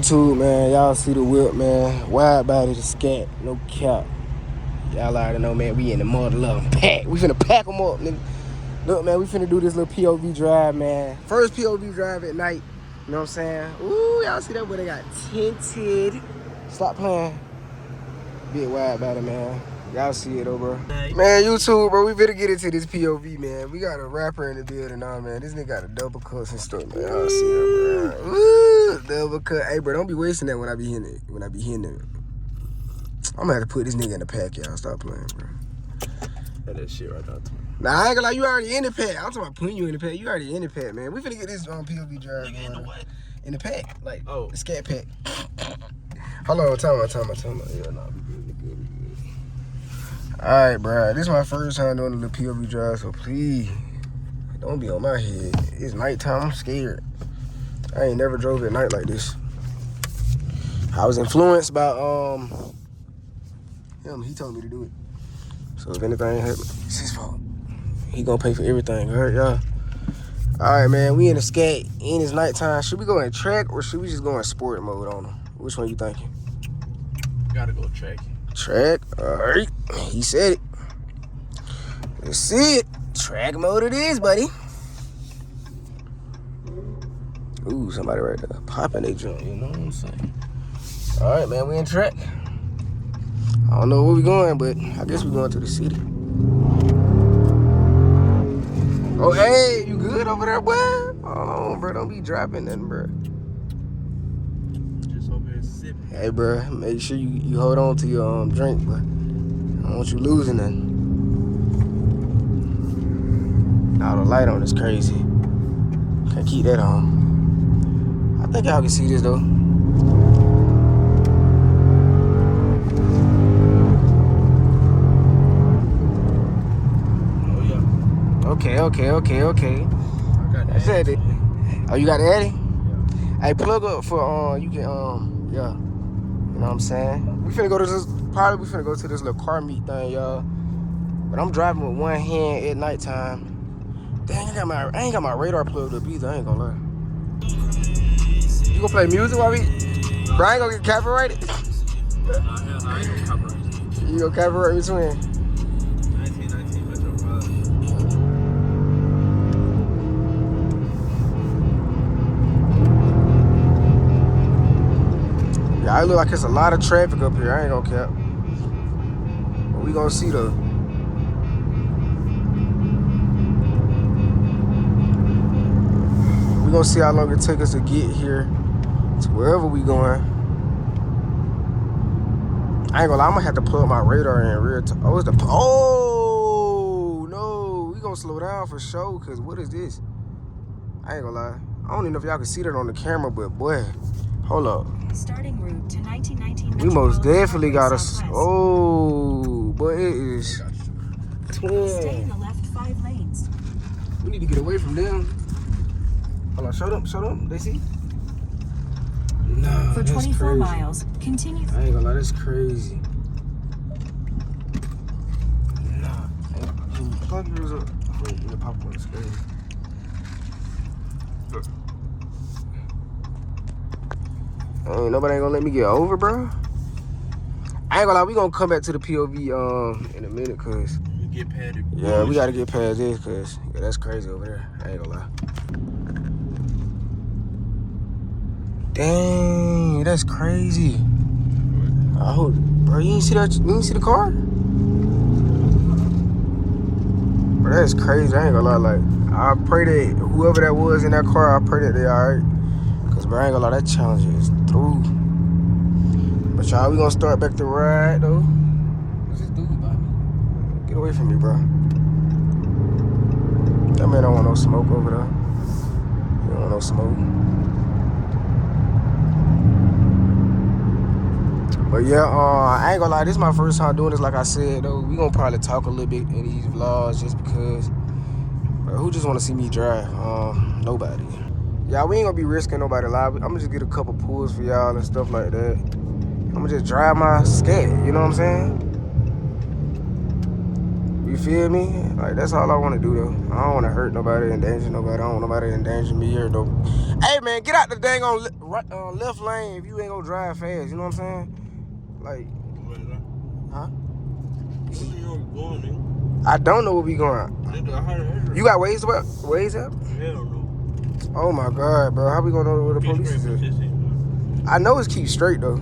YouTube, man, y'all see the whip, man. Widebody, the scat, no cap. Y'all already know, man, we in the mother-loving pack. We finna pack them up, nigga. Look, man, we finna do this little POV drive, man. First POV drive at night. You know what I'm saying? Ooh, y'all see that where they got tinted. Stop playing. Big Widebody, man. Y'all see it, though, bro. Man, YouTube, bro, we better get into this POV, man. We got a rapper in the building now, man. This nigga got a double cuts and stuff, man. Y'all see it, bro. Ooh, double cut. Hey, bro, don't be wasting that when I be hitting it. I'm gonna have to put this nigga in the pack, y'all. Stop playing, bro. That shit right there, too. Nah, I ain't gonna lie, you already in the pack. I'm talking about putting you in the pack. You already in the pack, man. We finna get this POV drive. Nigga, in the what? In the pack. Like, oh, the scat pack. Hold on, time out. Yeah, nah, we good. Alright, bro. This is my first time doing a little POV drive, so please, don't be on my head. It's nighttime. I'm scared. I ain't never drove at night like this. I was influenced by, him. He told me to do it. So if anything happens, it's his fault. He gonna pay for everything, alright, y'all? Alright, man, we in the scat, and it's nighttime. Should we go in track, or should we just go in sport mode on them? Which one you thinking? Gotta go track. Track, alright. He said it. Let's see it. Track mode it is, buddy. Ooh, somebody right there popping they joint, you know what I'm saying? Alright, man, we in track. I don't know where we going, but I guess we going to the city. Oh, hey, you good over there, boy? Oh, bro, don't be dropping nothing, bro. Just over here sipping. Hey, bro, make sure you hold on to your drink, bro. I don't want you losing nothing. Now the light on is crazy. Can't keep that on. I think y'all can see this, though. Okay. I got that. That's it. Oh, you got the Addy? Yeah. Hey, plug up for, you can, yeah. You know what I'm saying? We finna go to this little car meet thing, y'all. But I'm driving with one hand at nighttime. Dang, I ain't got my radar plugged up either, I ain't gonna lie. You gonna play music while bro, I ain't gonna get copyrighted? I ain't gonna copyright. You gonna copyright me twin? 19 Metro 5. Yeah, it look like it's a lot of traffic up here. I ain't gonna cap. But we gonna see though. We gonna see how long it take us to get here to wherever we going. I ain't gonna lie, I'm gonna have to plug my radar in real time. Oh, it's oh no, we gonna slow down for sure. Cause what is this? I ain't gonna lie. I don't even know if y'all can see that on the camera, but boy, hold up. Starting route to 1919. We most definitely got us. Oh, but it is. Stay in the left 5 lanes. We need to get away from them. Hold on, show them. They see? Nah, for 24 miles, continue. I ain't gonna lie, that's crazy. Nah, can you plug yours up? Wait, the popcorn is crazy. Ain't nobody gonna let me get over, bro. I ain't gonna lie, we gonna come back to the POV in a minute, cause You get padded. yeah, we gotta get past this, cause yeah, that's crazy over there. I ain't gonna lie. Dang, that's crazy. I hope, bro, you didn't see that? You didn't see the car? Bro, that's crazy. I ain't gonna lie. Like, I pray that whoever that was in that car, I pray that they alright. Cause, bro, I ain't gonna lie, that challenge is through. But y'all, we gonna start back the ride though. What's this dude by me? Get away from me, bro. That man don't want no smoke over there. He don't want no smoke. But yeah, I ain't gonna lie, this is my first time doing this. Like I said though, we gonna probably talk a little bit in these vlogs just because, bro, who just wanna see me drive? Nobody. Yeah, we ain't gonna be risking nobody live. I'm gonna just get a couple pulls for y'all and stuff like that. I'm gonna just drive my scat, you know what I'm saying? We You feel me? Like, that's all I want to do, though. I don't want to hurt nobody, endanger nobody. I don't want nobody to endanger me here, though. Hey, man, get out the dang on left lane if you ain't gonna drive fast. You know what I'm saying? Like, huh? I don't know where we going. You got Waze up? Waze up? Hell no. Oh, my God, bro. How we gonna know where the police is at? I know it's keep straight, though.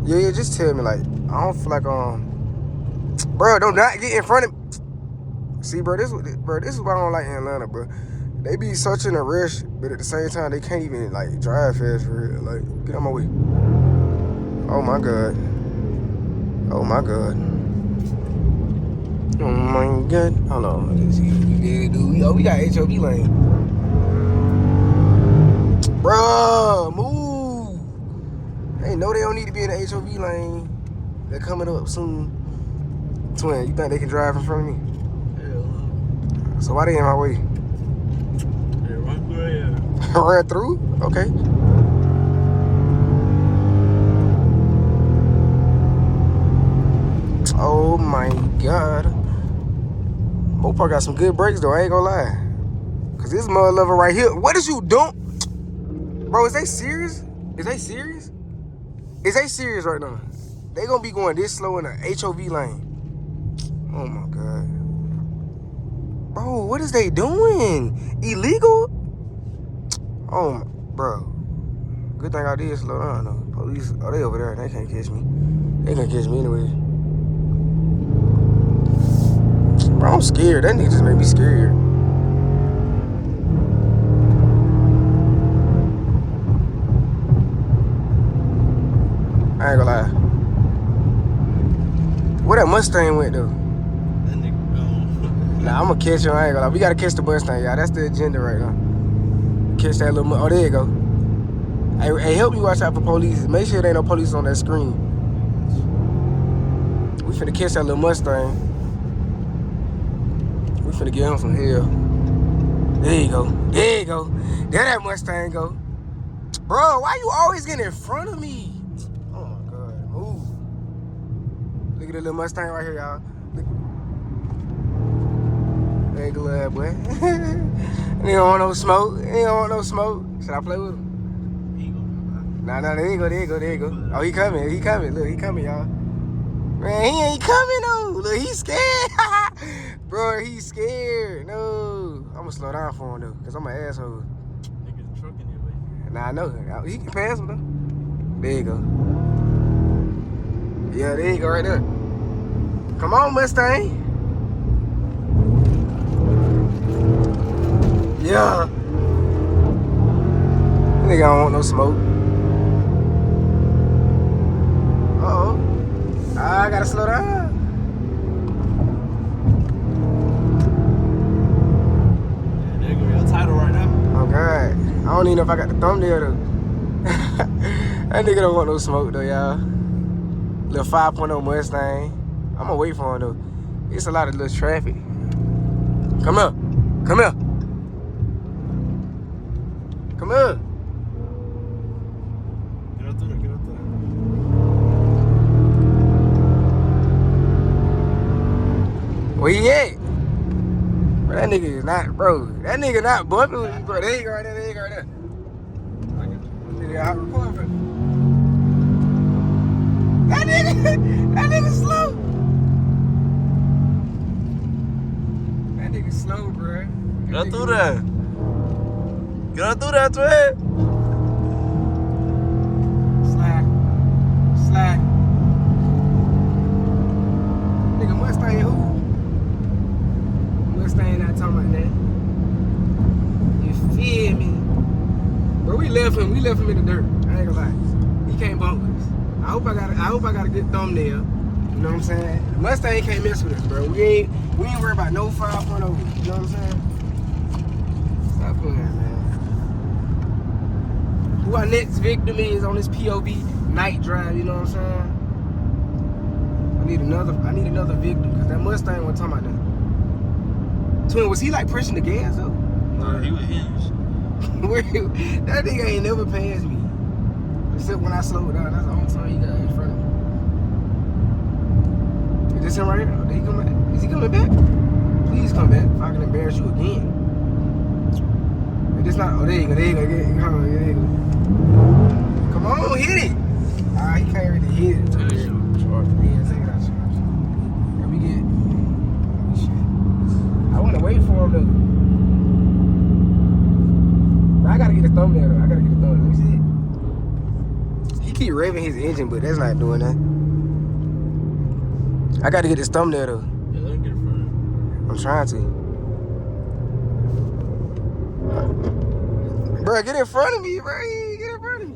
Yeah, just tell me, like, I don't feel like, bro, don't not get in front of me. See, bro, this is what I don't like in Atlanta, bro. They be such in a rush, but at the same time, they can't even, like, drive fast for real. Like, get out my way. Oh, my God. Oh, my God. Oh, my God. Hold on. Let's see what we did do. Oh, we got HOV lane. Bro, move. Hey, no, they don't need to be in the HOV lane. They're coming up soon. Twin, you think they can drive in front of me? Hell no. So why they in my way? Hey, run through here. Run through? Okay. Oh my God. Mopar got some good brakes though, I ain't gonna lie. Cause this mother lover right here. What is you doing? Bro, is they serious? Is they serious? Is they serious right now? They gonna be going this slow in a HOV lane. Oh my God. Bro, what is they doing? Illegal? Oh, bro. Good thing I did slow down though. Police, oh, they over there. They can't catch me. They can't catch me anyway. Bro, I'm scared. That nigga just made me scared. I ain't gonna lie. Where that Mustang went though? That nigga gone. Nah, I'm gonna catch him. I ain't gonna lie. We gotta catch the Mustang, y'all. That's the agenda right now. Catch that little. Oh, there you go. Hey, help me watch out for police. Make sure there ain't no police on that screen. We finna catch that little Mustang. We finna get him some hell. There you go. There you go. There that Mustang go. Bro, why you always getting in front of me? Oh my God. Move. Look at the little Mustang right here, y'all. There you go, little boy. He don't want no smoke. He don't want no smoke. Should I play with him? Nah, there you go, there you go, there you go. Oh, he coming, he coming. Look, he coming, y'all. Man, he ain't coming, though. Look, he's scared. Bro, he's scared. No. I'm gonna slow down for him, though, because I'm an asshole. Niggas trucking your way. Nah, I know. He can pass him, though. There you go. Yeah, there you go, right there. Come on, Mustang. Yeah. Nigga don't want no smoke. Uh-oh. I gotta slow down. Yeah, there go your title right now. Oh, God. I don't even know if I got the thumbnail, though. That nigga don't want no smoke, though, y'all. Little 5.0 Mustang. I'm gonna wait for him, though. It's a lot of little traffic. Come here. Come here. Come here. Get up through there, get up through there. Where he at? Bro, that nigga is not, bro. That nigga not bumping with me, bro. There you go right there, there you go right there. Nigga, I record for him. That nigga slow. That nigga slow, bro. Get up through there. Get up through that, twin. Slide. Slide. Nigga, Mustang who? Mustang not talking about that. You feel me? Bro, we left him in the dirt. I ain't gonna lie. He can't bump with us. I hope I got a good thumbnail. You know what I'm saying? The Mustang can't mess with us, bro. We ain't worried about no 5.0. You know what I'm saying? Stop playing, man. Who our next victim is on this POV night drive, you know what I'm saying? I need another victim, because that Mustang wasn't talking about that. Twin, was he like pushing the gas though? Nah, he was hinged. That nigga ain't never passed me. Except when I slowed down. That's the only time he got in front of me. Is this him right here? Did he come back? Is he coming back? come back if I can embarrass you again. And it's not, oh, there you go, there you go, there you go, there you go. Come on, hit it. Ah, he can't really hit it. Yeah, take it out, charge. There we get, shit. I want to wait for him though. But I gotta get a thumbnail though. I gotta get a thumbnail. Let me see it. He keep revving his engine, but that's not doing that. I gotta get this thumbnail though. Yeah, let him get in front of him. I'm trying to. Bro, get in front of me, bro. Get in front of me.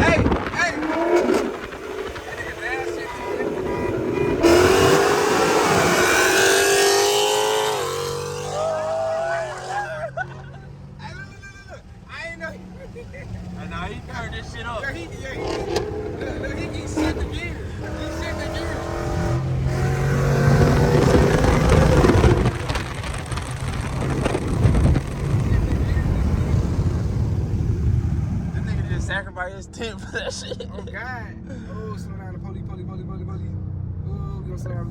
Hey, hey. Nah, he turned this shit up. Look, he set the gear. He set the gear. This nigga just sacrificed his tent for that shit. Oh, God. Oh, slow down. The police. Oh, we gonna slow down.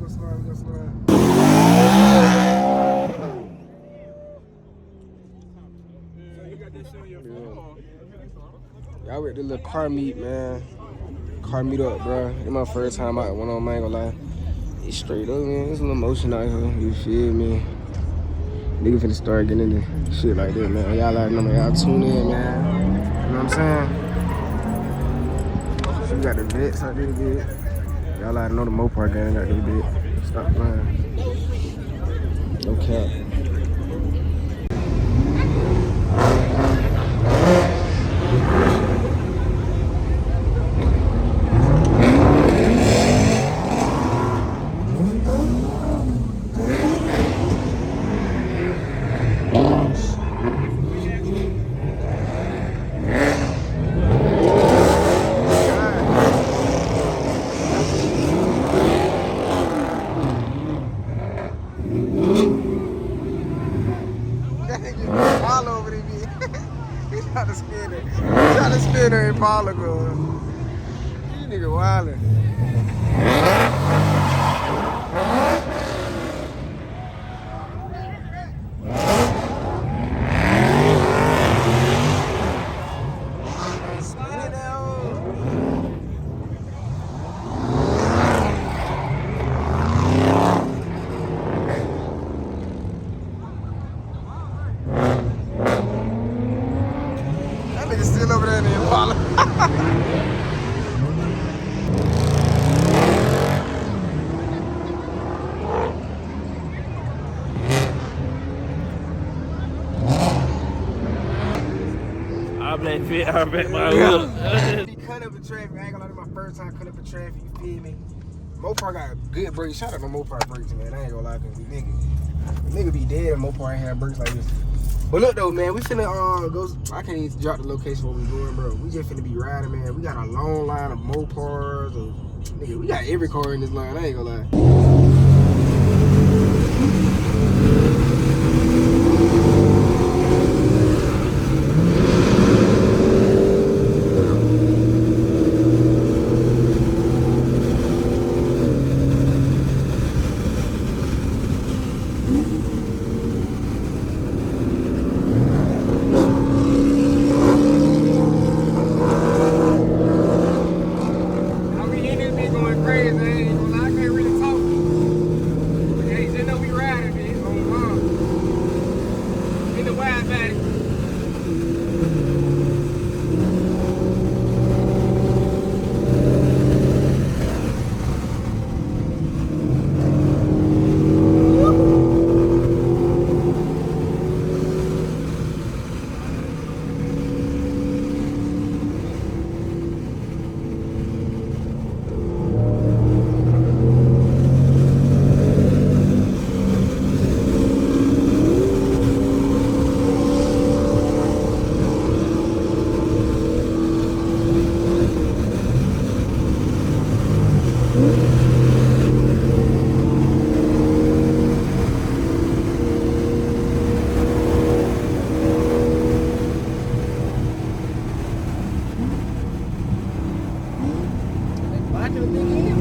Y'all with the little car meet, man. Car meet up, bro. It's my first time out. One on, I ain't gonna lie. It's straight up, man. There's a little motion out here. You feel me? Nigga finna start getting into shit like that, man. Y'all like know, man. Y'all tune in, man. You know what I'm saying? We got the vets out there, bit. Y'all like know the Mopar gang got this bit. Stop playing. No cap. Trying to spin her Impala, girl. You nigga wildin'. Spin it out. That nigga still over there in the Impala. I bet my hood. He cut up in traffic. I ain't gonna lie, this my first time cut up in traffic. You feel me? Mopar got good brakes. Shout out to Mopar brakes, man. I ain't gonna lie, cause the nigga be dead if Mopar ain't have brakes like this. But look though, man, we finna go. I can't even drop the location where we going, bro. We just finna be riding, man. We got a long line of Mopars. Nigga, we got every car in this line. I ain't gonna lie. Watching the thing in.